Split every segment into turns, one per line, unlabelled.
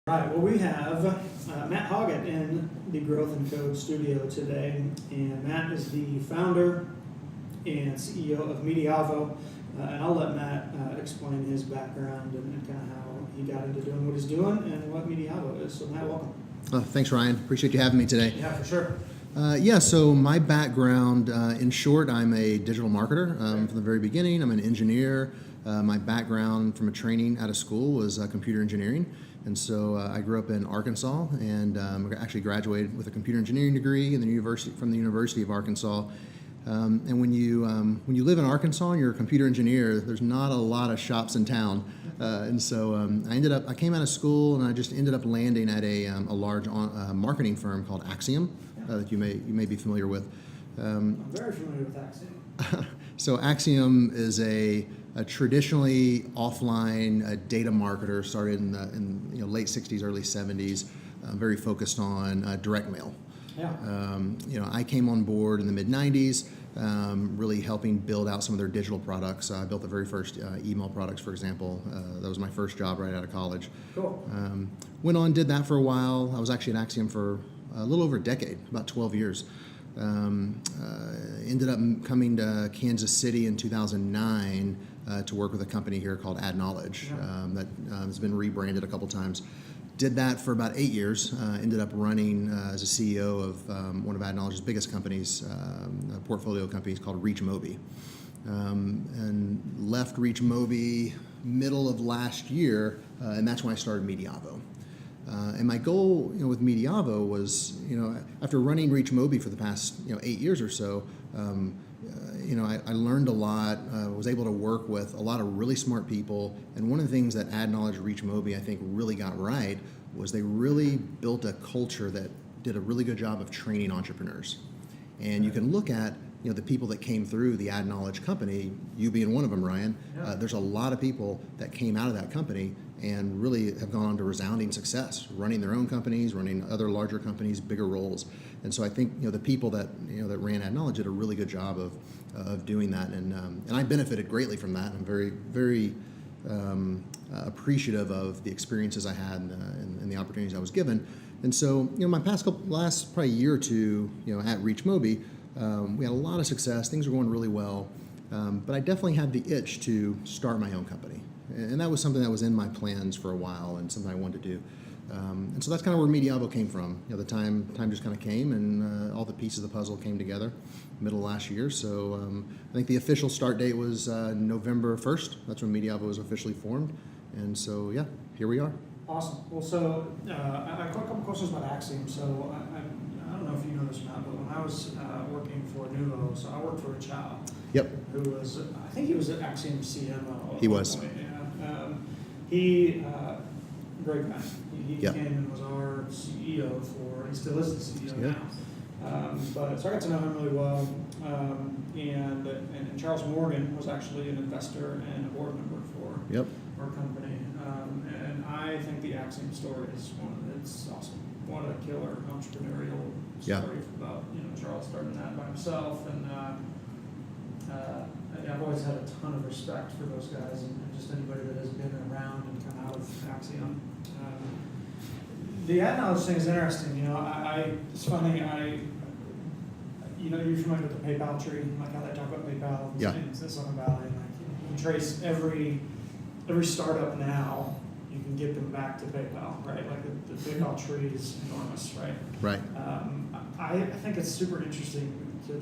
All right, well, we have Matt Hoggatt in the Growth and Code studio today, and Matt is the founder and CEO of Mediavo, and I'll let Matt explain his background and kind of how he got into doing what he's doing and what Mediavo is. So Matt, welcome.
Thanks, Ryan. Appreciate you having me today.
Yeah, for sure.
So my background, in short, I'm a digital marketer from the very beginning. I'm an engineer. My background from a training out of school was computer engineering. And so I grew up in Arkansas and actually graduated with a computer engineering degree from the University of Arkansas. And when you live in Arkansas and you're a computer engineer, there's not a lot of shops in town. And so I came out of school and I just ended up landing at a large marketing firm called Axiom that you may be familiar with.
I'm very familiar with Axiom.
So Axiom is a traditionally offline data marketer, started in the late 60s, early 70s, very focused on direct mail.
Yeah.
I came on board in the mid 90s, really helping build out some of their digital products. I built the very first email products, for example. That was my first job right out of college.
Cool.
Went on, did that for a while. I was actually at Axiom for a little over a decade, about 12 years. Ended up coming to Kansas City in 2009 to work with a company here called AdKnowledge that has been rebranded a couple times. Did that for about 8 years. Ended up running as a CEO of one of AdKnowledge's biggest companies, a portfolio companies called Reach Mobi. And left Reach Mobi middle of last year, and that's when I started Mediavo. And my goal, with Mediavo was, after running Reach Mobi for the past, 8 years or so, I learned a lot. Was able to work with a lot of really smart people. And one of the things that AdKnowledge Reach Mobi, I think, really got right was they really built a culture that did a really good job of training entrepreneurs. And you can look at, the people that came through the AdKnowledge company, you being one of them, Ryan.
Yeah.
There's a lot of people that came out of that company and really have gone on to resounding success, running their own companies, running other larger companies, bigger roles. And so I think the people that that ran AdKnowledge did a really good job of doing that, and I benefited greatly from that. I'm very, very appreciative of the experiences I had and the opportunities I was given. And so my last probably year or two at Reach Mobi, we had a lot of success. Things were going really well, but I definitely had the itch to start my own company. And that was something that was in my plans for a while and something I wanted to do. And so that's kind of where Mediavo came from. The time just kind of came, and all the pieces of the puzzle came together middle of last year. So I think the official start date was November 1st. That's when Mediavo was officially formed. And so, yeah, here we are.
Awesome. Well, so I have a couple questions about Axiom. So I don't know if you know this or not, but when I was working for Nuvo, so I worked for a child.
Yep.
Who was, I think he was at Axiom CMO.
He was.
Point, yeah. He, great guy. He
Yep.
came and was our CEO he still is the CEO
Yeah.
now. But so I got to know him really well. And Charles Morgan was actually an investor and a board member for
Yep.
our company. And I think the Axiom story is it's awesome. What a killer entrepreneurial story about Charles starting that by himself, and I've always had a ton of respect for those guys and just anybody that has been around and come out of Axiom. The AdKnowledge thing is interesting. It's funny. You're familiar with the PayPal tree, like how they talk about PayPal in Silicon Valley. You can trace every startup now. You can get them back to PayPal, right? Like the PayPal tree is enormous, right?
Right.
I think it's super interesting to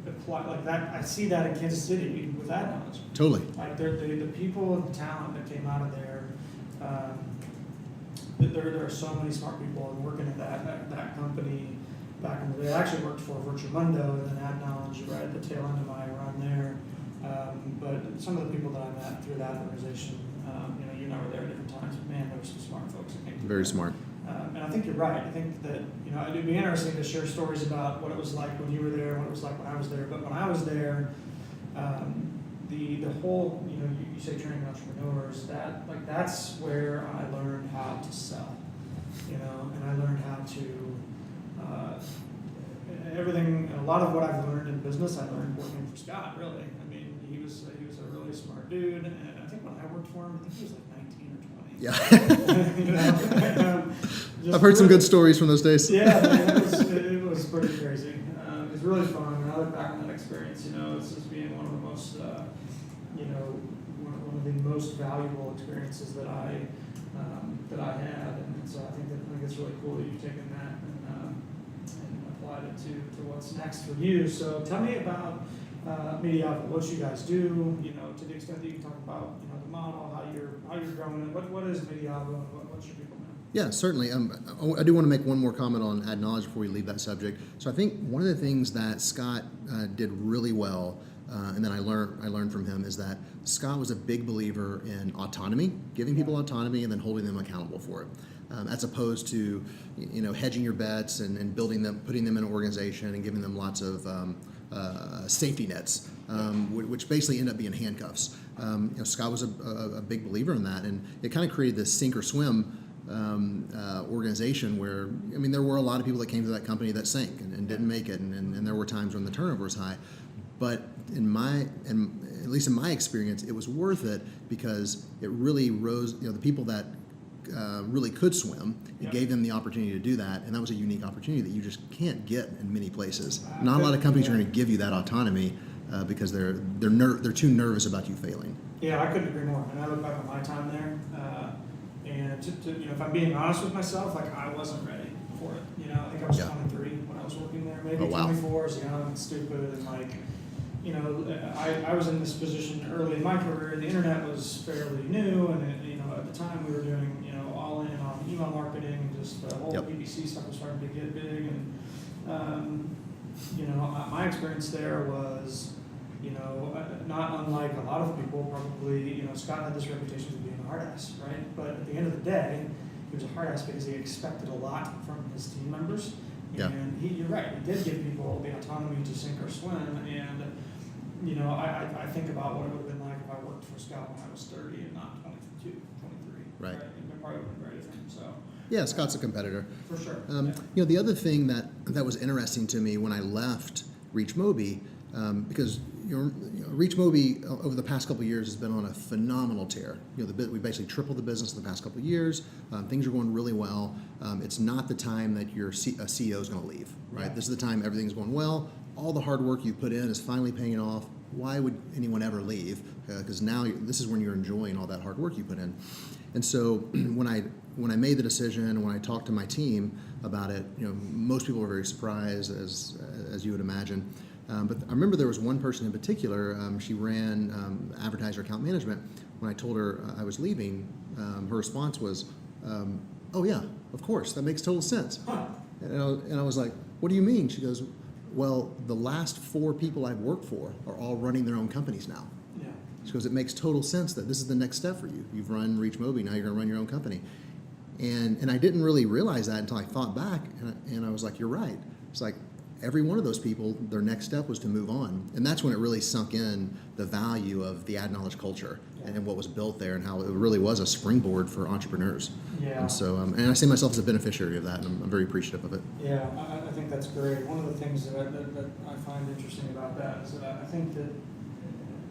apply like that. I see that in Kansas City with AdKnowledge.
Totally.
Like the people and the talent that came out of there. There are so many smart people working at that company back in the day. I actually worked for Virtuamundo and then AdKnowledge right at the tail end of my run there. But some of the people that I met through that organization, you and I were there at different times. But man, there were some smart folks that came through.
Very smart.
And I think you're right. I think that it'd be interesting to share stories about what it was like when you were there, what it was like when I was there. But when I was there, the whole you say training entrepreneurs, that's where I learned how to sell. And I learned how to everything. A lot of what I've learned in business, I learned working for Scott. Really, I mean, he was a really smart dude. And I think when I worked for him, I think he was like 19 or 20.
Yeah. I've heard some good stories from those days.
Yeah, man, it was pretty crazy. It was really fun. When I look back on that experience, it's just being one of the most, one of the most valuable experiences that I had, and so I think it's really cool that you've taken that and applied it to what's next for you. So tell me about Mediavo, what you guys do. To the extent that you can talk about the model, how you're growing it. What is Mediavo, and what's your people now?
Yeah, certainly. I do want to make one more comment on Ad Knowledge before we leave that subject. So I think one of the things that Scott did really well, and then I learned from him, is that Scott was a big believer in autonomy, giving people autonomy and then holding them accountable for it, as opposed to hedging your bets and putting them in an organization and giving them lots of safety nets, which basically end up being handcuffs. Scott was a big believer in that, and it kind of created this sink or swim organization where, there were a lot of people that came to that company that sank and didn't make it, and there were times when the turnover was high. But at least in my experience, it was worth it because it really rose, the people that really could swim, it gave them the opportunity to do that, and that was a unique opportunity that you just can't get in many places. Not a lot of companies are going to give you that autonomy because they're too nervous about you failing.
Yeah, I couldn't agree more. And I look back on my time there, and if I'm being honest with myself, I wasn't ready for it. I think I was 23 when I was working there, maybe 24, so young and stupid, and I was in this position early in my career. The internet was fairly new, and at the time we were doing all in on email marketing, and just the whole PPC stuff was starting to get big. And my experience there was not unlike a lot of people probably. Scott had this reputation of being a hard ass, right? But at the end of the day, he was a hard ass because he expected a lot from his team members.
Yeah.
And you're right, he did give people the autonomy to sink or swim. And I think about what it would have been like if I worked for Scott when I was 30 and not 22, 23.
Right.
It probably would have been very different. So.
Yeah, Scott's a competitor.
For sure.
The other thing that was interesting to me when I left Reach Mobi, because Reach Mobi over the past couple of years has been on a phenomenal tear. We basically tripled the business in the past couple of years. Things are going really well. It's not the time that a CEO is going to leave, right? Yeah. This is the time everything's going well. All the hard work you put in is finally paying off. Why would anyone ever leave? Because now this is when you're enjoying all that hard work you put in. And so when I made the decision, when I talked to my team about it, most people were very surprised, as you would imagine. But I remember there was one person in particular. She ran advertiser account management. When I told her I was leaving, her response was, "Oh yeah, of course, that makes total sense." And I was like, "What do you mean?" She goes, "Well, the last 4 people I've worked for are all running their own companies now."
Yeah.
She goes, "It makes total sense that this is the next step for you. You've run Reach Mobi, now you're going to run your own company." And I didn't really realize that until I thought back, and I was like, "You're right." It's like every one of those people, their next step was to move on, and that's when it really sunk in the value of the Ad Knowledge culture and what was built there, and how it really was a springboard for entrepreneurs.
Yeah.
And so, and I see myself as a beneficiary of that, and I'm very appreciative of it.
Yeah, I think that's great. One of the things that I find interesting about that is that I think that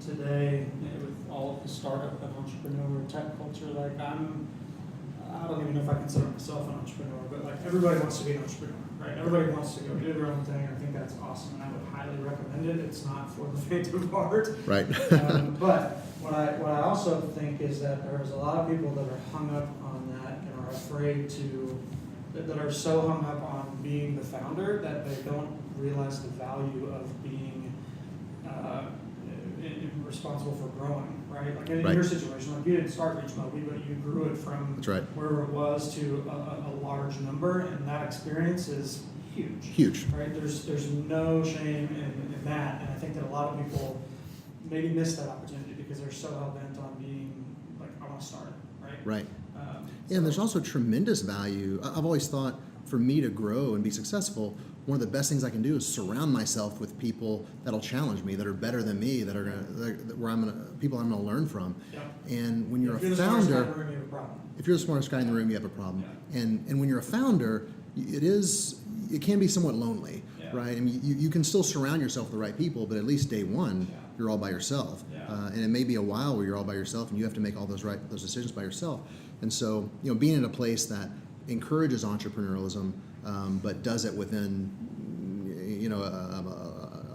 today, with all of the startup and entrepreneur tech culture, I don't even know if I consider myself an entrepreneur, but everybody wants to be an entrepreneur, right? Everybody wants to go do their own thing. I think that's awesome, and I would highly recommend it. It's not for the faint of heart.
Right.
But what I also think is that there's a lot of people that are hung up on that and are afraid that are so hung up on being the founder that they don't realize the value of being responsible for growing, right? Like in your situation, you didn't start Reach Mobi, but you grew it from wherever it was to a large number, and that experience is huge. Huge. Right? There's no shame in that, and I think that a lot of people maybe miss that opportunity because they're so hell-bent on being I want to start it, right?
Right. And there's also tremendous value. I've always thought for me to grow and be successful, one of the best things I can do is surround myself with people that'll challenge me, that are better than me, people I'm gonna learn from. Yep. And when you're a founder, if you're the smartest guy in the room, you have a problem. Yeah. And when you're a founder, it can be somewhat lonely, right? I mean, you can still surround yourself with the right people, but at least day one, you're all by yourself. Yeah. And it may be a while where you're all by yourself, and you have to make all those decisions by yourself. And so, being in a place that encourages entrepreneurialism, but does it within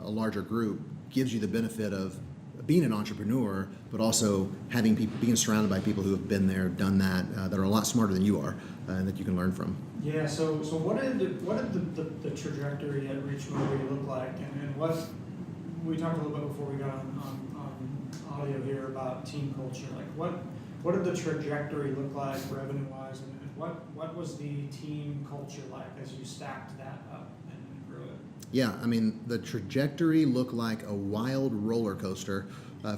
a larger group, gives you the benefit of being an entrepreneur, but also having being surrounded by people who have been there, done that, that are a lot smarter than you are, and that you can learn from.
Yeah. So what did the trajectory at Reach Mobi look like, and what we talked a little bit before we got on audio here about team culture. Like what did the trajectory look like revenue wise, and what was the team culture like as you stacked that up and grew it?
Yeah, I mean, the trajectory looked like a wild roller coaster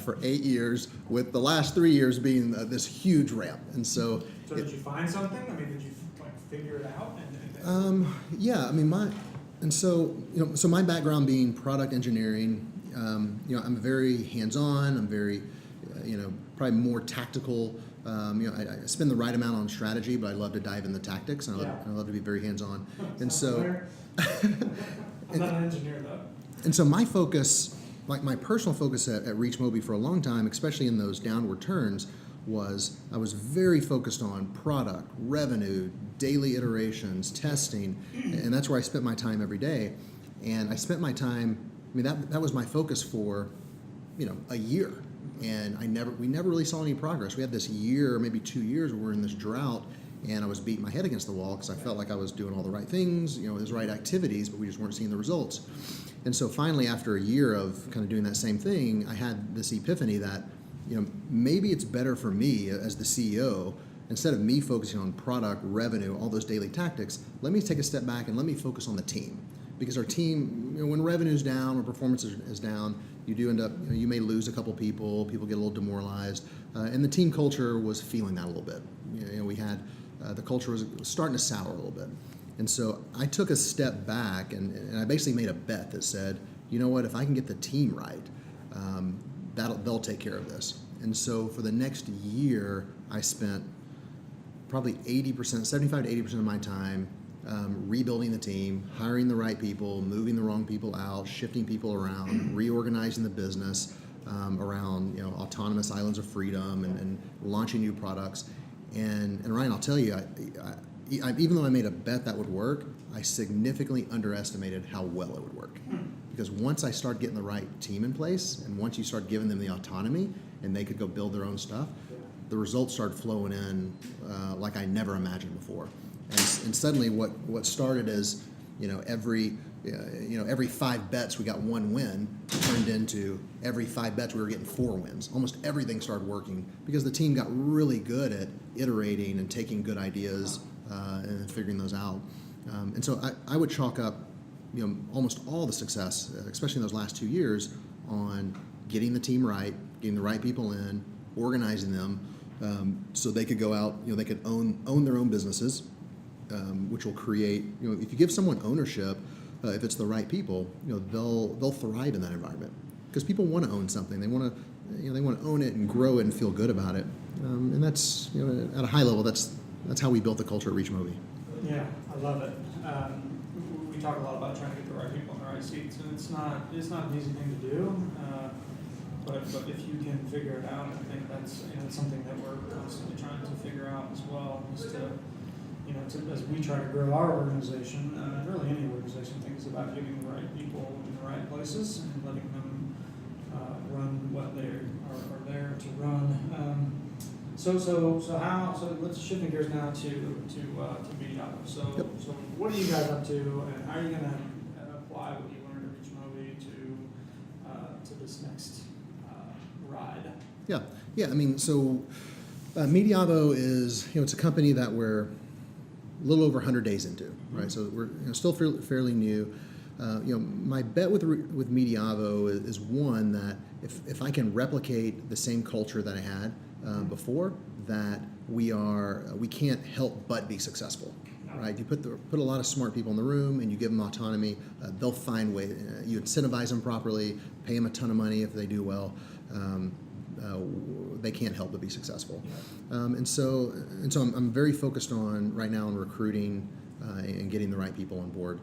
for 8 years, with the last 3 years being this huge ramp. And so,
did you find something? I mean, did you figure it out?
Yeah, I mean, so my background being product engineering, I'm very hands-on. I'm very, probably more tactical. I spend the right amount on strategy, but I love to dive in the tactics, and I love to be very hands-on. And so,
I'm not an engineer though.
And so my focus, like my personal focus at Reach Mobi for a long time, especially in those downward turns, I was very focused on product, revenue, daily iterations, testing, and that's where I spent my time every day. And I spent my time, I mean, that was my focus for, a year. And we never really saw any progress. We had this year, maybe 2 years, where we're in this drought, and I was beating my head against the wall because I felt like I was doing all the right things, the right activities, but we just weren't seeing the results. And so finally, after a year of kind of doing that same thing, I had this epiphany that, maybe it's better for me as the CEO, instead of me focusing on product, revenue, all those daily tactics, let me take a step back and let me focus on the team. Because our team, when revenue's down or performance is down, you do end up, you may lose a couple people get a little demoralized, and the team culture was feeling that a little bit. We had, the culture was starting to sour a little bit. And so I took a step back and I basically made a bet that said, you know what, if I can get the team right, they'll take care of this. And so for the next year, I spent probably 75 to 80% of my time rebuilding the team, hiring the right people, moving the wrong people out, shifting people around, reorganizing the business around autonomous islands of freedom and launching new products. And Ryan, I'll tell you, even though I made a bet that would work, I significantly underestimated how well it would work. Because once I started getting the right team in place, and once you start giving them the autonomy and they could go build their own stuff, the results started flowing in like I never imagined before. And suddenly what started as, every 5 bets we got 1 win turned into every 5 bets we were getting 4 wins. Almost everything started working because the team got really good at iterating and taking good ideas and figuring those out. And so I would chalk up, almost all the success, especially in those last 2 years, on getting the team right, getting the right people in, organizing them, so they could go out, they could own their own businesses, which will create, if you give someone ownership, if it's the right people, they'll thrive in that environment because people want to own something. They want to own it and grow it and feel good about it. And that's, at a high level, that's how we built the culture at Reach Mobi.
Yeah, I love it. We talk a lot about trying to get the right people in the right seats, and it's not an easy thing to do. But if you can figure it out, I think that's something that we're constantly trying to figure out as well. Is as we try to grow our organization, really any organization, I think it's about getting the right people in the right places and letting them run what they are there to run. So let's shift gears now to Mediavo. So what are you guys up to, and how are you going to apply what you learned at Reach Mobi to this next ride?
Yeah. I mean, so Mediavo is, it's a company that we're a little over 100 days into, right? So we're still fairly new. My bet with Mediavo is one that if I can replicate the same culture that I had before, that we can't help but be successful, right? You put a lot of smart people in the room and you give them autonomy, they'll find ways. You incentivize them properly, pay them a ton of money if they do well. They can't help but be successful. And so I'm very focused right now on recruiting and getting the right people on board.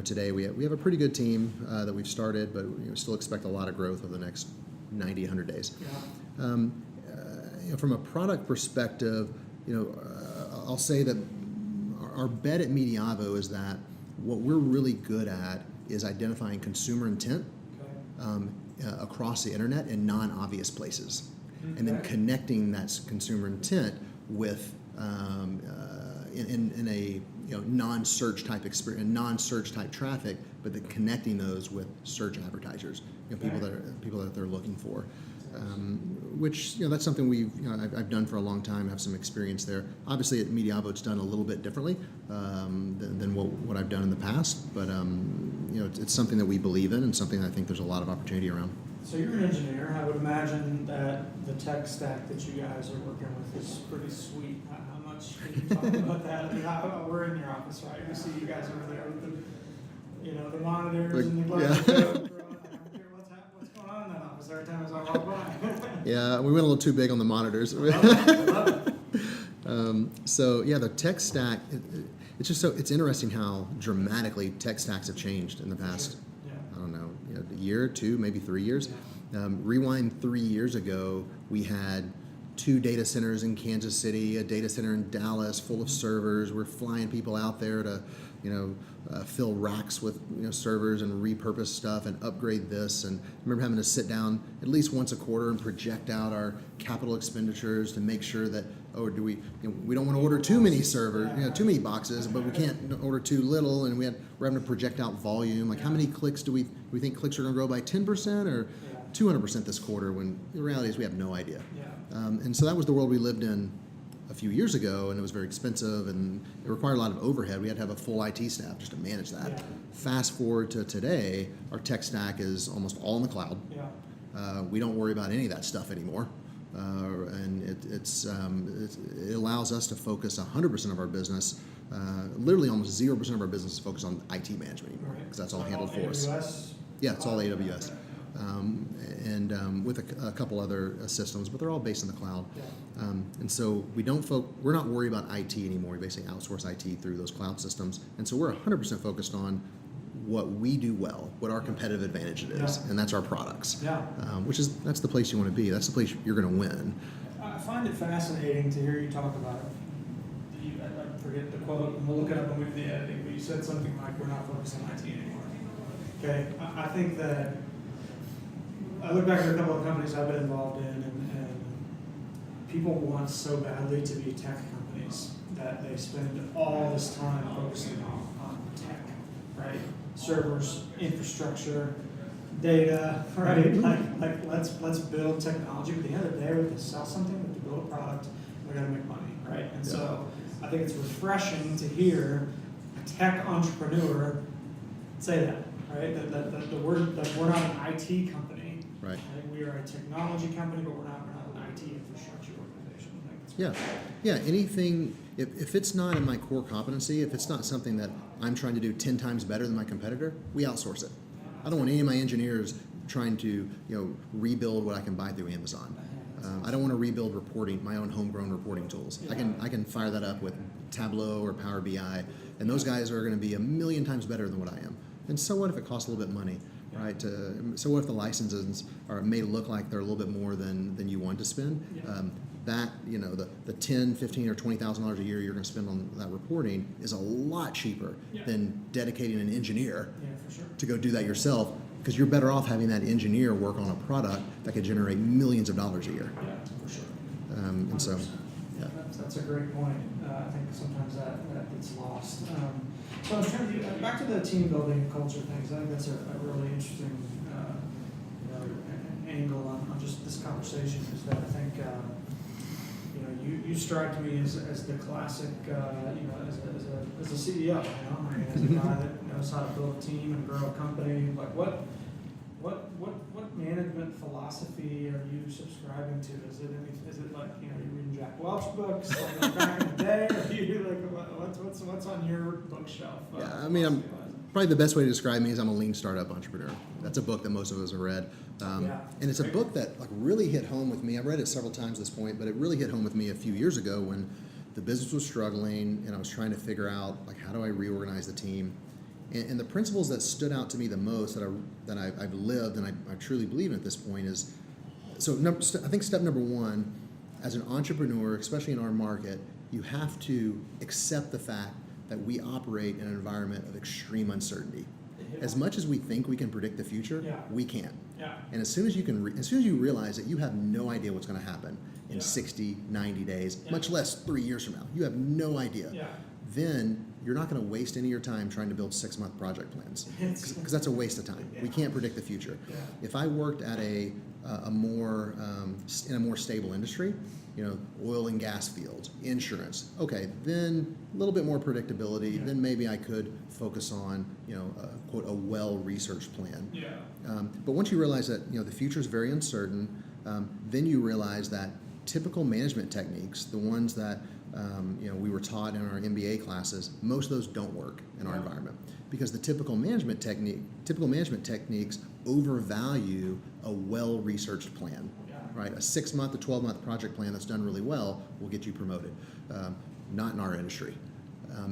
Today we have a pretty good team that we've started, but we still expect a lot of growth over the next 90, 100 days. From a product perspective, I'll say that our bet at Mediavo is that what we're really good at is identifying consumer intent across the internet in non-obvious places, and then connecting that consumer intent with in a non-search type experience, non-search type traffic, but then connecting those with search advertisers, people that they're looking for. Which that's something I've done for a long time. I have some experience there. Obviously, at Mediavo, it's done a little bit differently than what I've done in the past. But it's something that we believe in, and something I think there's a lot of opportunity around.
So you're an engineer. I would imagine that the tech stack that you guys are working with is pretty sweet. How much can you talk about that? I mean, we're in your office, right? We see you guys over there with the monitors and the glasses. What's going on in that office every time I walk by?
Yeah, we went a little too big on the monitors.
I love it.
So yeah, the tech stack. It's interesting how dramatically tech stacks have changed in the past.
Sure. Yeah.
I don't know, a year, 2, maybe 3 years. Rewind 3 years ago, we had 2 data centers in Kansas City, a data center in Dallas full of servers. We're flying people out there to, fill racks with servers and repurpose stuff and upgrade this. And I remember having to sit down at least once a quarter and project out our capital expenditures to make sure that we don't want to order too many servers, too many boxes, but we can't order too little. And we're having to project out volume, like how many clicks do we think clicks are going to grow by 10% or 200% this quarter? When the reality is we have no idea. And so that was the world we lived in a few years ago, and it was very expensive, and it required a lot of overhead. We had to have a full IT staff just to manage that. Fast forward to today, our tech stack is almost all in the cloud. We don't worry about any of that stuff anymore, and it allows us to focus 100% of our business. Literally, almost 0% of our business is focused on IT management anymore, because that's all handled for us. Yeah, it's all AWS. With a couple other systems, but they're all based in the cloud. And so we're not worried about IT anymore. We basically outsource IT through those cloud systems. And so we're 100% focused on what we do well, what our competitive advantage is, and that's our products. That's the place you want to be. That's the place you're going to win.
I find it fascinating to hear you talk about it. I forget the quote, and we'll look it up when we do the editing, but you said something like, we're not focused on IT anymore. Okay, I think that I look back at a couple of companies I've been involved in, and people want so badly to be tech companies that they spend all this time focusing on tech, right? Servers, infrastructure, data, right? Like let's build technology. But at the end of the day, we have to sell something, we have to build a product, we got to make money, right? And so I think it's refreshing to hear a tech entrepreneur say that, right? That we're not an IT company.
Right.
We are a technology company, but we're not an IT infrastructure organization.
Yeah. Anything, if it's not in my core competency, if it's not something that I'm trying to do 10 times better than my competitor, we outsource it. I don't want any of my engineers trying to rebuild what I can buy through Amazon. I don't want to rebuild my own homegrown reporting tools. I can fire that up with Tableau or Power BI, and those guys are going to be 1,000,000 times better than what I am. And so what if it costs a little bit of money? Right. So what if the licenses may look like they're a little bit more than you want to spend? The $10,000, $15,000, or $20,000 a year you're going to spend on that reporting is a lot cheaper than dedicating an engineer to go do that yourself, because you're better off having that engineer work on a product that could generate millions of dollars a year.
Yeah, for sure.
And so,
that's a great point. I think sometimes that gets lost. So I was trying to get back to the team building culture things. I think that's a really interesting angle on just this conversation. Is that I think you strike me as the classic as a CEO. I mean, as a guy that knows how to build a team and grow a company. Like what management philosophy are you subscribing to? Is it like you're reading Jack Welch books like back in the day? Or are you like what's on your bookshelf?
Probably the best way to describe me is I'm a lean startup entrepreneur. That's a book that most of us have read, and it's a book that really hit home with me. I've read it several times at this point, but it really hit home with me a few years ago when the business was struggling and I was trying to figure out how do I reorganize the team. And the principles that stood out to me the most that I've lived and I truly believe in at this point is, I think step number one, as an entrepreneur, especially in our market, you have to accept the fact that we operate in an environment of extreme uncertainty. As much as we think we can predict the future, we can't.
Yeah.
And as soon as you realize that you have no idea what's going to happen in 60, 90 days, much less 3 years from now, you have no idea.
Yeah.
Then you're not going to waste any of your time trying to build 6-month project plans, because that's a waste of time. We can't predict the future.
Yeah.
If I worked at in a more stable industry, oil and gas fields, insurance, okay, then a little bit more predictability. Then maybe I could focus on quote a well-researched plan.
Yeah.
But once you realize that the future is very uncertain, then you realize that typical management techniques, the ones that we were taught in our MBA classes, most of those don't work in our environment, because the typical management techniques overvalue a well-researched plan. Right, a 6-month, a 12-month project plan that's done really well will get you promoted. Not in our industry.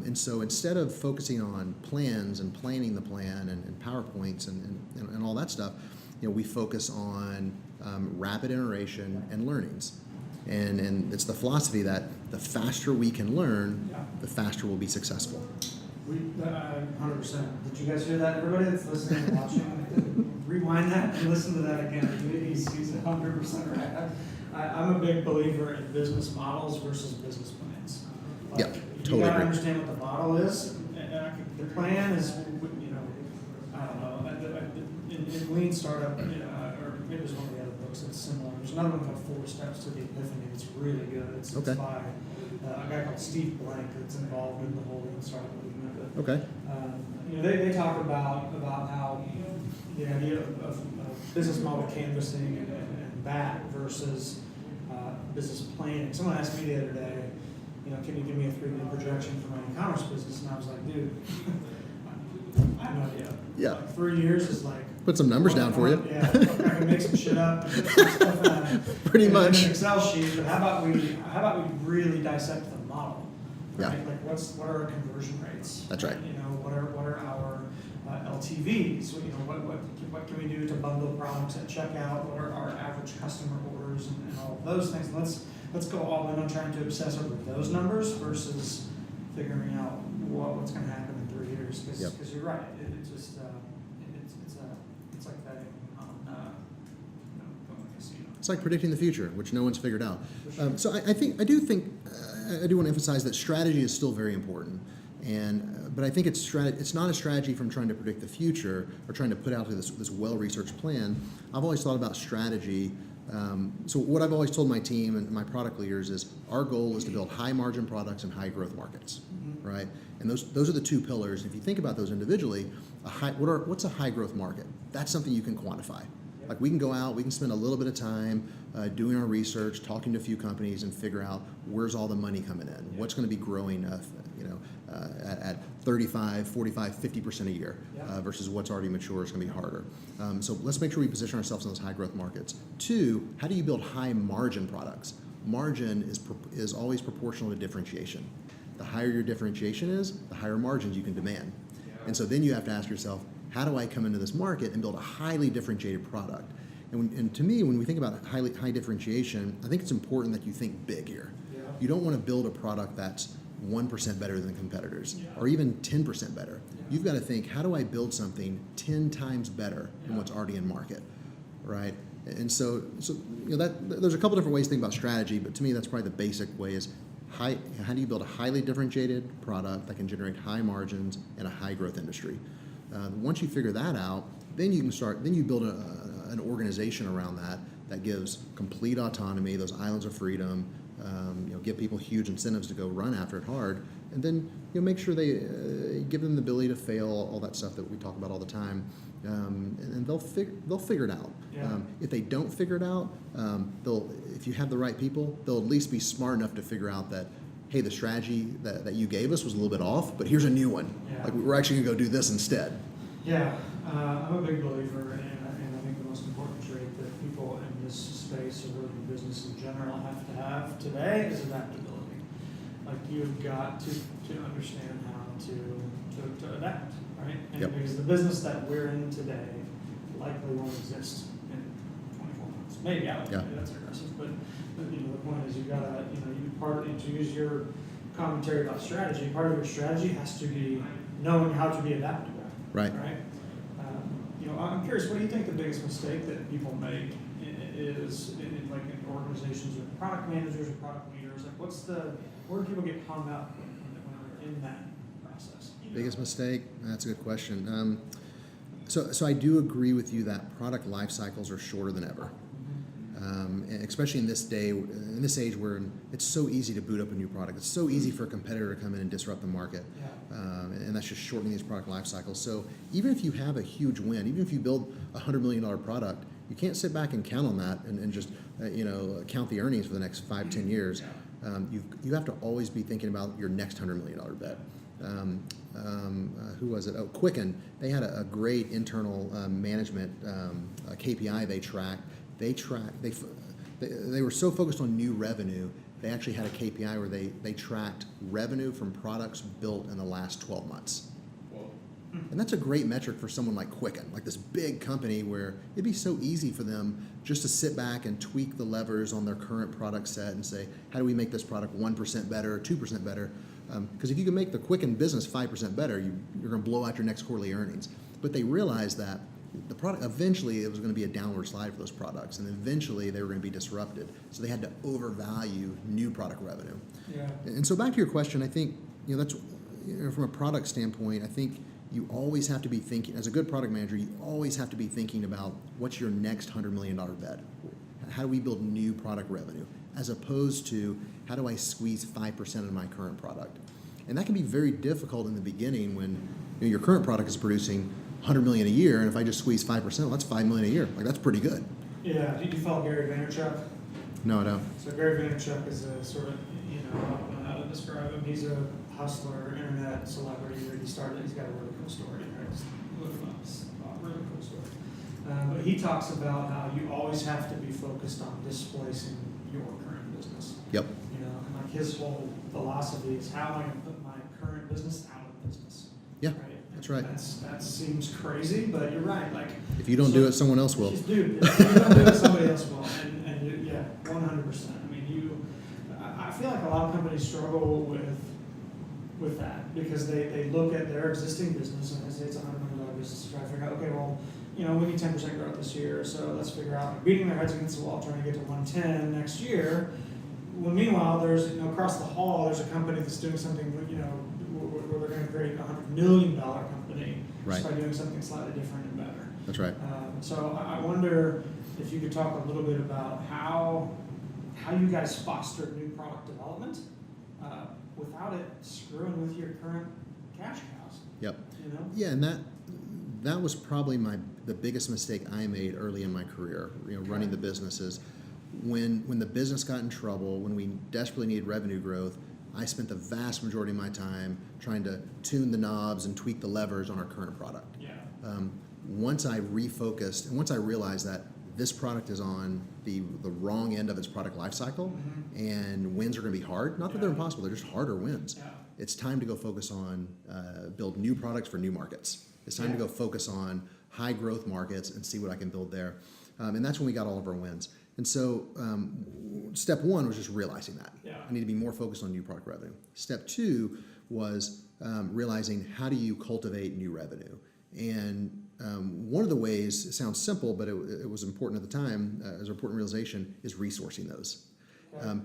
And so instead of focusing on plans and planning the plan and PowerPoints and all that stuff, we focus on rapid iteration and learnings. And it's the philosophy that the faster we can learn, the faster we'll be successful.
100%. Did you guys hear that? Everybody that's listening and watching, rewind that and listen to that again. He's 100% right. I'm a big believer in business models versus business plans.
Yeah, totally
you gotta
agree.
understand what the model is. The plan is, I don't know, in Lean Startup, or maybe it's one of the other books that's similar. There's another one called 4 Steps to the Epiphany. It's really good. It's by a guy called Steve Blank that's involved in the whole Lean Startup movement.
Okay.
They talk about how the idea of business model canvassing and that versus business planning. Someone asked me the other day, can you give me a 3D projection for my e-commerce business? And I was like, dude, I have no idea.
Yeah.
Like 3 years is like.
Put some numbers down for you.
Yeah, I can make some shit up and put some stuff in
Pretty much.
an Excel sheet. But how about we really dissect the model? Right?
Yeah.
Like what are our conversion rates?
That's right.
What are our LTVs? What can we do to bundle products at checkout? What are our average customer orders and all of those things? Let's go all in on trying to obsess over those numbers versus figuring out what's going to happen in 3 years. Because you're right. It's just it's like betting on going to a casino.
It's like predicting the future, which no one's figured out.
Sure.
So I do want to emphasize that strategy is still very important. But I think it's not a strategy from trying to predict the future or trying to put out this well-researched plan. I've always thought about strategy. So what I've always told my team and my product leaders is our goal is to build high-margin products in high-growth markets, right? And those are the 2 pillars. If you think about those individually, what's a high-growth market? That's something you can quantify. Like we can go out, we can spend a little bit of time doing our research, talking to a few companies, and figure out where's all the money coming in, what's going to be growing, at 35, 45, 50% a year, versus what's already mature is going to be harder. So let's make sure we position ourselves in those high growth markets. 2, how do you build high margin products? Margin is always proportional to differentiation. The higher your differentiation is, the higher margins you can demand. And so then you have to ask yourself, how do I come into this market and build a highly differentiated product? And to me, when we think about high differentiation, I think it's important that you think big here.
Yeah.
You don't want to build a product that's 1% better than competitors, or even 10% better. Yeah. You've got to think, how do I build something 10 times better than what's already in market, right? And so there's a couple different ways to think about strategy, but to me, that's probably the basic way is how do you build a highly differentiated product that can generate high margins in a high growth industry? Once you figure that out, then you build an organization around that gives complete autonomy, those islands of freedom, give people huge incentives to go run after it hard, and then make sure they give them the ability to fail, all that stuff that we talk about all the time, and they'll figure it out.
Yeah.
If they don't figure it out, if you have the right people, they'll at least be smart enough to figure out that, hey, the strategy that you gave us was a little bit off, but here's a new one.
Yeah.
Like we're actually going to go do this instead.
Yeah, I'm a big believer, and I think the most important trait that people in this space or in business in general have to have today is adaptability. Like you've got to understand how to adapt, right? And
Yep.
because the business that we're in today likely won't exist in 24 months. Maybe, maybe that's aggressive, but the point is you've got to, to use your commentary about strategy, part of your strategy has to be knowing how to be adaptable.
Right.
Right. I'm curious. What do you think the biggest mistake that people make is in like in organizations with product managers or product leaders? Like, where do people get hung up when they're in that process?
Biggest mistake? That's a good question. So I do agree with you that product life cycles are shorter than ever. And especially in this age where it's so easy to boot up a new product. It's so easy for a competitor to come in and disrupt the market. And that's just shortening these product life cycles. So even if you have a huge win, even if you build a $100 million product, you can't sit back and count on that and just count the earnings for the next 5-10 years. You have to always be thinking about your next $100 million bet. Who was it? Oh, Quicken. They had a great internal management KPI they tracked. They were so focused on new revenue, they actually had a KPI where they tracked revenue from products built in the last 12 months.
Whoa.
And that's a great metric for someone like Quicken, like this big company where it'd be so easy for them just to sit back and tweak the levers on their current product set and say, how do we make this product 1% better, 2% better? Because if you can make the Quicken business 5% better, you're going to blow out your next quarterly earnings. But they realized that the product, eventually it was going to be a downward slide for those products, and eventually they were going to be disrupted. So they had to overvalue new product revenue.
Yeah.
And so back to your question, I think that's from a product standpoint, I think you always have to be thinking, as a good product manager, you always have to be thinking about what's your next $100 million bet. How do we build new product revenue, as opposed to how do I squeeze 5% of my current product? And that can be very difficult in the beginning when your current product is producing $100 million a year, and if I just squeeze 5%, well, that's $5 million a year. Like, that's pretty good.
Yeah. Do you follow Gary Vaynerchuk?
No, I don't.
So Gary Vaynerchuk is a sort of, I don't know how to describe him. He's a hustler, internet celebrity. He's got a really cool story. Right? Just look him up. It's a really cool story. But he talks about how you always have to be focused on displacing your current business.
Yep.
And like his whole philosophy is, how am I going to put my current business out of business?
Yeah.
Right?
That's right.
That seems crazy, but you're right. Like,
if you don't do it, someone else will.
Dude, if you don't do it, somebody else will. And yeah, 100%. I mean, I feel like a lot of companies struggle with that because they look at their existing business and they say it's a $100 million business to try to figure out, okay, well, we need 10% growth this year, so let's figure out beating their heads against the wall trying to get to 110 next year. Well, meanwhile, there's across the hall, there's a company that's doing something, where they're going to create a $100 million company just by doing something slightly different and better.
That's right.
So I wonder if you could talk a little bit about how you guys foster new product development without it screwing with your current cash cows.
Yep. Yeah, and that was probably the biggest mistake I made early in my career. Running the businesses. When the business got in trouble, when we desperately needed revenue growth, I spent the vast majority of my time trying to tune the knobs and tweak the levers on our current product.
Yeah.
Once I refocused and once I realized that this product is on the wrong end of its product life cycle, and wins are going to be hard. Not that they're impossible; they're just harder wins.
Yeah.
It's time to go focus on build new products for new markets. It's time to go focus on high growth markets and see what I can build there. And that's when we got all of our wins. And so step one was just realizing that.
Yeah.
I need to be more focused on new product revenue. Step two was realizing how do you cultivate new revenue. And one of the ways, it sounds simple, but it was important at the time, as an important realization, is resourcing those.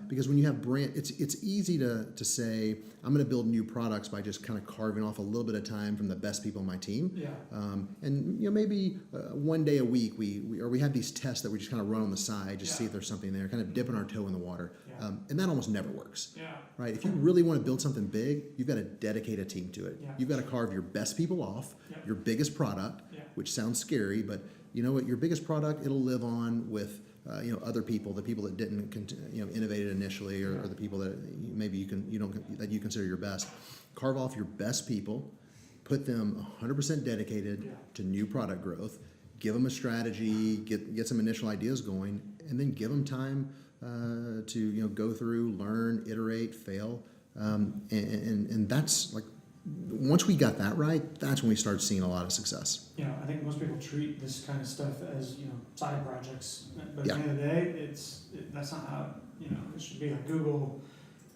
Because when you have it's easy to say, I'm going to build new products by just kind of carving off a little bit of time from the best people on my team.
Yeah.
And maybe one day a week we have these tests that we just kind of run on the side, just see if there's something there, kind of dipping our toe in the water.
Yeah.
And that almost never works.
Yeah.
Right? If you really want to build something big, you've got to dedicate a team to it.
Yeah.
You've got to carve your best people off, your biggest product, which sounds scary, but you know what? Your biggest product, it'll live on with other people, the people that didn't innovate it initially, or the people that maybe you consider your best. Carve off your best people, put them 100% dedicated to new product growth. Give them a strategy, get some initial ideas going, and then give them time to go through, learn, iterate, fail, and that's like. Once we got that right, that's when we started seeing a lot of success.
I think most people treat this kind of stuff as side projects, but at the end of the day, that's not how it should be. Like Google,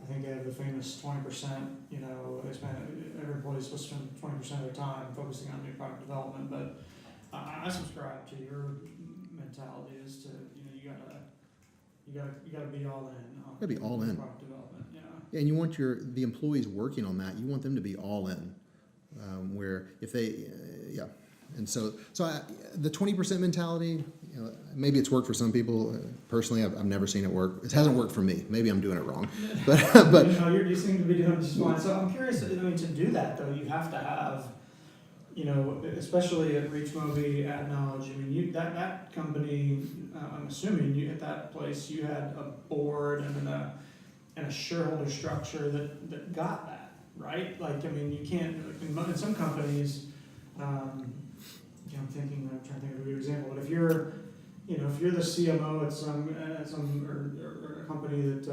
think they have the famous 20%, you know, every employee is supposed to spend 20% of their time focusing on new product development, but I subscribe to your mentality is to, you know, you gotta be all in on
Gotta be all in.
product development, yeah.
Yeah, and you want the employees working on that. You want them to be all in. Where if they, yeah, and so the 20% mentality, you know, maybe it's worked for some people. Personally, I've never seen it work. It hasn't worked for me. Maybe I'm doing it wrong, but
You know, you seem to be doing just fine. So I'm curious. I mean, to do that though, you have to have, you know, especially at Reach Mobi, Ad Knowledge. I mean, that company. I'm assuming you at that place you had a board and a shareholder structure that got that right. Like, I mean, you can't in some companies. I'm trying to think of a good example. But if you're the CMO at some or a company that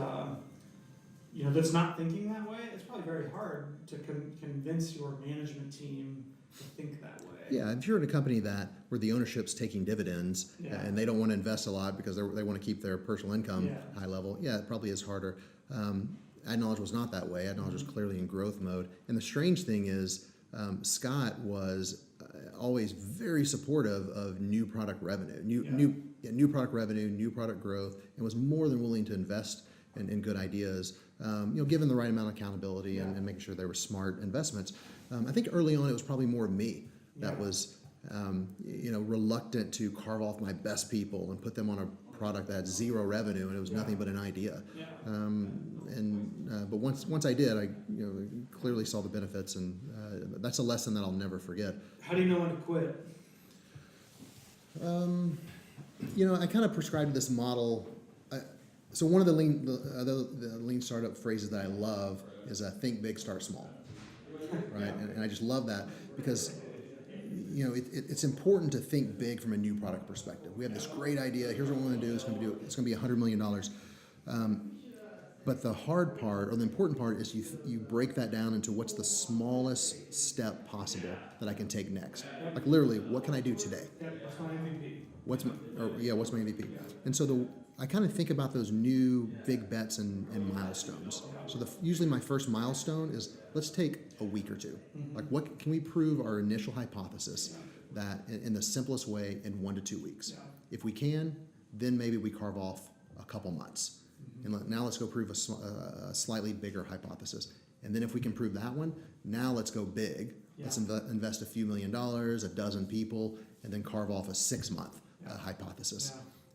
you know that's not thinking that way, it's probably very hard to convince your management team to think that way.
yeah, if you're in a company where the ownership's taking dividends and they don't want to invest a lot because they want to keep their personal income high level, yeah, it probably is harder. Ad Knowledge was not that way. Ad Knowledge was clearly in growth mode. And the strange thing is, Scott was always very supportive of new product revenue, new product revenue, new product growth, and was more than willing to invest in good ideas. You know, given the right amount of accountability and making sure they were smart investments. I think early on it was probably more me that was, you know, reluctant to carve off my best people and put them on a product that had zero revenue and it was nothing but an idea. But once I did, I clearly saw the benefits, and that's a lesson that I'll never forget.
How do you know when to quit?
You know, I kind of prescribed to this model. So one of the lean startup phrases that I love is think big, start small, right? And I just love that because you know it's important to think big from a new product perspective. We have this great idea. Here's what we want to do. It's going to be $100 million. But the hard part, or the important part, is you break that down into what's the smallest step possible that I can take next. Like literally, what can I do today?
What's my MVP?
What's my MVP? And so I kind of think about those new big bets and milestones. So usually my first milestone is let's take a week or two. Like what can we prove our initial hypothesis that in the simplest way in 1 to 2 weeks? If we can, then maybe we carve off a couple months. And now let's go prove a slightly bigger hypothesis. And then if we can prove that one, now let's go big. Let's invest a few $1 million, a dozen people, and then carve off a 6-month hypothesis.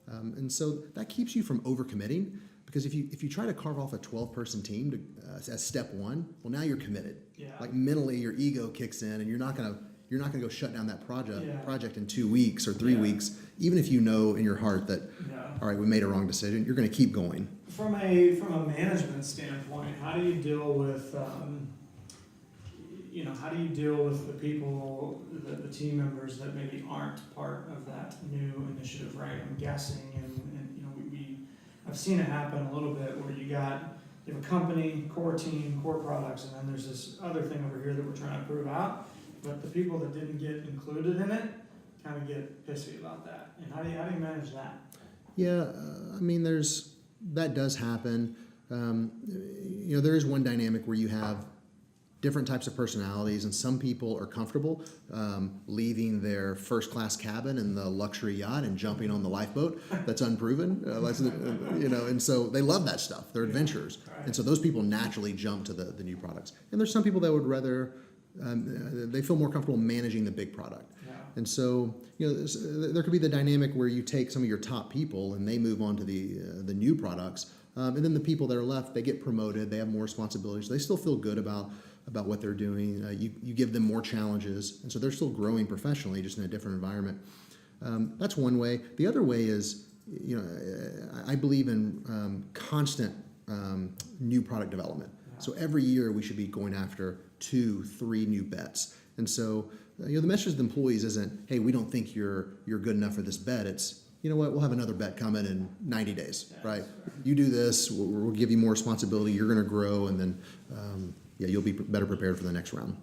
And so that keeps you from overcommitting, because if you try to carve off a 12-person team as step one, well, now you're committed. Like mentally, your ego kicks in, and you're not gonna go shut down that project in 2 weeks or 3 weeks, even if you know in your heart that all right, we made a wrong decision. You're going to keep going.
From a management standpoint, how do you deal with the people, the team members that maybe aren't part of that new initiative, right? I'm guessing, and you know, I've seen it happen a little bit where you have a company, core team, core products, and then there's this other thing over here that we're trying to prove out, but the people that didn't get included in it kind of get pissy about that. And how do you manage that?
Yeah, I mean, that does happen. You know, there is one dynamic where you have different types of personalities, and some people are comfortable leaving their first-class cabin in the luxury yacht and jumping on the lifeboat that's unproven. You know, and so they love that stuff. They're adventurers, and so those people naturally jump to the new products. And there's some people that would rather they feel more comfortable managing the big product. And so, you know, there could be the dynamic where you take some of your top people and they move on to the new products, and then the people that are left, they get promoted, they have more responsibilities, they still feel good about what they're doing. You give them more challenges, and so they're still growing professionally, just in a different environment. That's one way. The other way is, you know, I believe in constant new product development. So every year we should be going after 2-3 new bets. And so, you know, the message to the employees isn't, hey, we don't think you're good enough for this bet. It's, you know what, we'll have another bet coming in 90 days, right? You do this, we'll give you more responsibility, you're going to grow, and then, you'll be better prepared for the next round.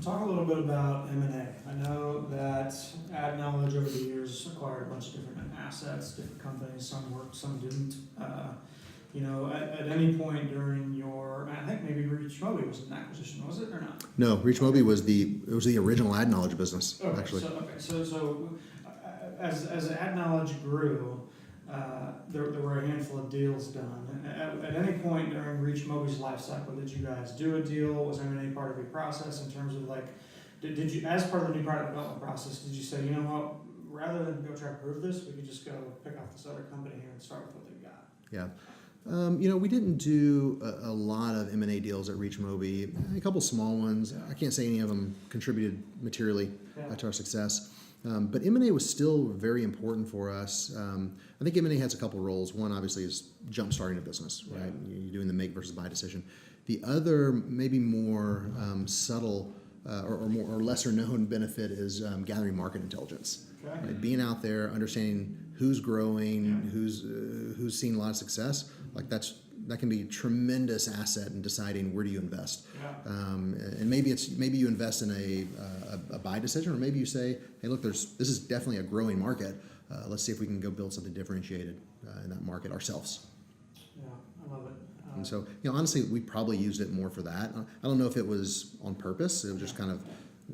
Talk a little bit about M&A. I know that Ad Knowledge over the years acquired a bunch of different assets, different companies. Some worked, some didn't. you know, at any point during your, I think maybe Reach Mobi was an acquisition, was it or not?
No, Reach Mobi was the original ad knowledge business,
Okay,
actually.
So as ad knowledge grew, there were a handful of deals done. At any point during Reach Mobi's life cycle, did you guys do a deal? Was M&A part of your process in terms of like, did you, as part of the new product development process, did you say, you know what, rather than go try to prove this, we could just go pick off this other company here and start with what they've got?
Yeah. You know, we didn't do a lot of M&A deals at Reach Mobi. A couple small ones. I can't say any of them contributed materially to our success. But M&A was still very important for us. I think M&A has a couple roles. One, obviously, is jump-starting a business, right? You're doing the make versus buy decision. The other, maybe more subtle or lesser-known benefit is gathering market intelligence.
Okay.
Right? Being out there, understanding who's growing, who's seen a lot of success. Like that can be a tremendous asset in deciding where do you invest.
Yeah.
And maybe you invest in a buy decision, or maybe you say, hey, look, this is definitely a growing market. Let's see if we can go build something differentiated in that market ourselves.
Yeah, I love it.
And so, you know, honestly, we probably used it more for that. I don't know if it was on purpose. It was just kind of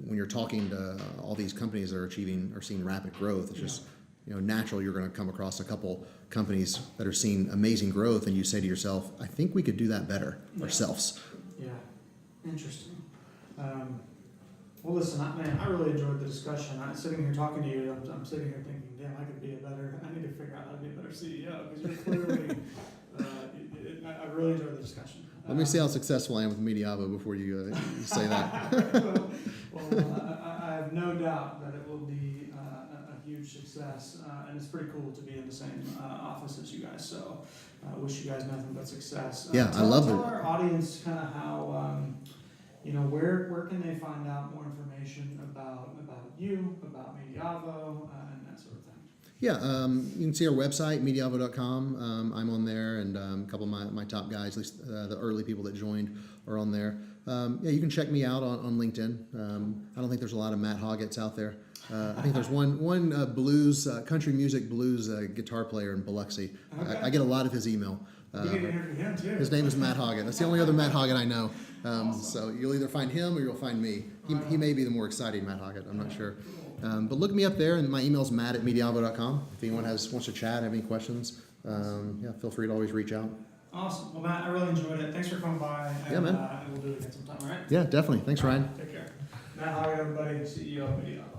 when you're talking to all these companies that are seeing rapid growth. It's just, you know, natural. You're going to come across a couple companies that are seeing amazing growth, and you say to yourself, I think we could do that better ourselves.
Yeah, interesting. Well, listen, I really enjoyed the discussion. I'm sitting here talking to you. I'm sitting here thinking, damn, I need to figure out how to be a better CEO, because you're clearly, I really enjoyed the discussion.
Let me see how successful I am with Mediavo before you say that.
I have no doubt that it will be a huge success, and it's pretty cool to be in the same office as you guys. So, wish you guys nothing but success.
Yeah, I love it.
Tell our audience kind of how, you know, where can they find out more information about you, about Mediavo, and that sort of thing.
Yeah, you can see our website, mediavo.com. I'm on there, and a couple of my top guys, at least the early people that joined, are on there. Yeah, you can check me out on LinkedIn. I don't think there's a lot of Matt Hoggatts out there. I think there's one blues, country music blues guitar player in Biloxi.
Okay.
I get a lot of his email.
You need to hear from him too.
His name is Matt Hoggatt. That's the only other Matt Hoggatt I know.
Awesome.
So you'll either find him or you'll find me. He may be the more exciting Matt Hoggatt. I'm not sure. But look me up there, and my email's matt@mediavo.com. If anyone wants to chat, have any questions, yeah, feel free to always reach out.
Awesome. Well, Matt, I really enjoyed it. Thanks for coming by. And,
Yeah, man.
We'll do it again sometime, all right?
Yeah, definitely. Thanks, Ryan.
Take care. Matt Hoggatt, everybody, CEO of Mediavo.